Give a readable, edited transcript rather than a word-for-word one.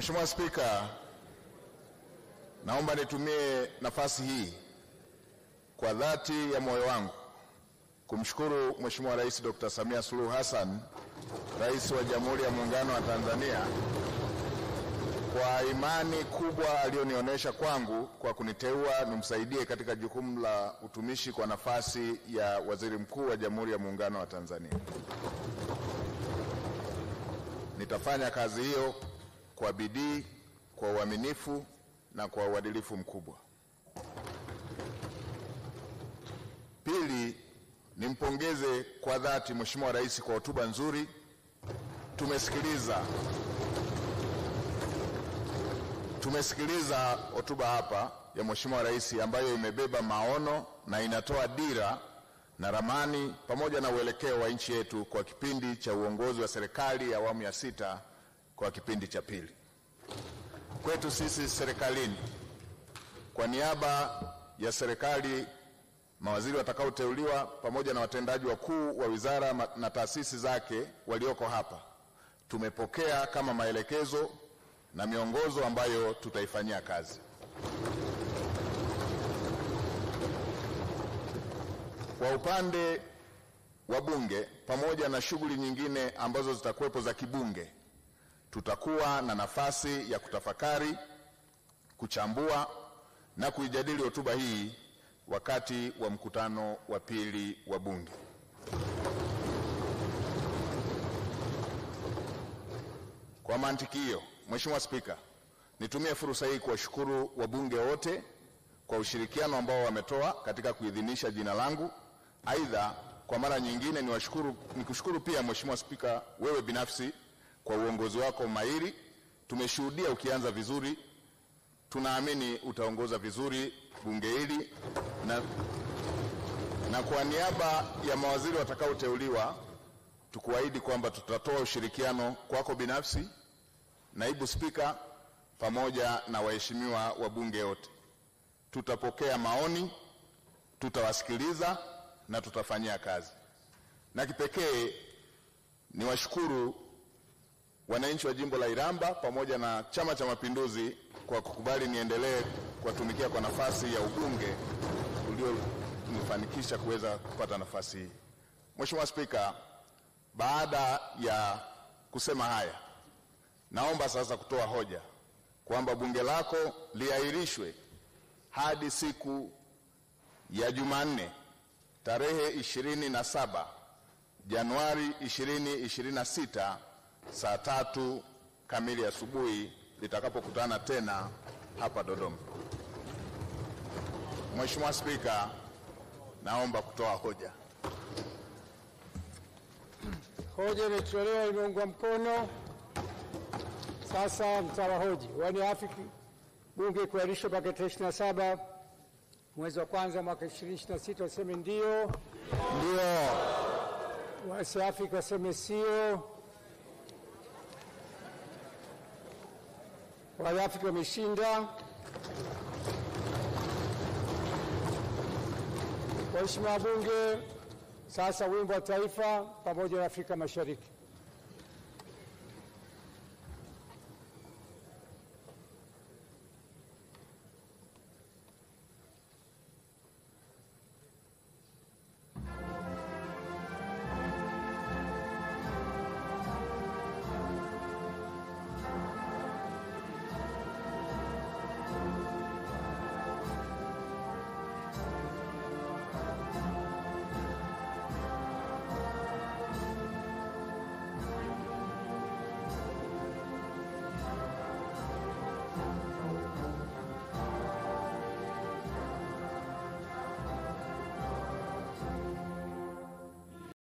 Mheshimiwa Spika, naomba nitumie nafasi hii kwa dhati ya moyo wangu kumshukuru Mheshimiwa Rais Dr. Samia Suluhu Hassan, Rais wa Jamhuri ya Muungano wa Tanzania, kwa imani kubwa aliyonionyesha kwangu kwa kuniteua nimsaidie katika jukumu la utumishi kwa nafasi ya Waziri Mkuu wa Jamhuri ya Muungano wa Tanzania. Nitafanya kazi hiyo kwa bidii, kwa uaminifu na kwa uadilifu mkubwa. Pili, nimpongeze kwa dhati Mheshimiwa Rais kwa hotuba nzuri. Tumesikiliza hotuba hapa ya Mheshimiwa Rais ambayo imebeba maono na inatoa dira na ramani pamoja na uelekeo wa nchi yetu kwa kipindi cha uongozi wa serikali ya awamu ya 6 kwa kipindi cha pili. Kwetu sisi serikalini, kwa niaba ya serikali, mawaziri watakaoteuliwa pamoja na watendaji wakuu wa wizara na taasisi zake walioko hapa, tumepokea kama maelekezo na miongozo ambayo tutaifanyia kazi. Kwa upande wa Bunge, pamoja na shughuli nyingine ambazo zitakuwepo za kibunge, tutakuwa na nafasi ya kutafakari, kuchambua na kuijadili hotuba hii wakati wa mkutano wa pili wa Bunge. Kwa mantiki hiyo, Mheshimiwa Spika, nitumie fursa hii kuwashukuru wabunge wote kwa ushirikiano ambao wametoa katika kuidhinisha jina langu. Aidha, kwa mara nyingine nikushukuru pia Mheshimiwa Spika, wewe binafsi kwa uongozi wako mahiri. Tumeshuhudia ukianza vizuri, tunaamini utaongoza vizuri bunge hili, na kwa niaba ya mawaziri watakaoteuliwa tukuahidi kwamba tutatoa ushirikiano kwako binafsi, Naibu Spika, pamoja na waheshimiwa wabunge wote. Tutapokea maoni, tutawasikiliza na tutafanyia kazi. Na kipekee niwashukuru wananchi wa jimbo la Iramba pamoja na Chama cha Mapinduzi kwa kukubali niendelee kuwatumikia kwa nafasi ya ubunge ulionifanikisha kuweza kupata nafasi hii. Mheshimiwa Spika, baada ya kusema haya, naomba sasa kutoa hoja kwamba bunge lako liahirishwe hadi siku ya Jumanne tarehe 27 Januari 2026 saa 3 kamili asubuhi litakapokutana tena hapa Dodoma. Mheshimiwa Spika, naomba kutoa hoja. Hoja imetolewa, imeungwa mkono. Sasa mtawahoji. Waniafiki bunge kuahirishwa mpaka tarehe 27 mwezi wa kwanza mwaka 2026 waseme ndio. Ndio. Wasiafiki waseme sio. Waniafiki wameshinda. Waheshimiwa bunge, sasa wimbo wa taifa pamoja na Afrika Mashariki.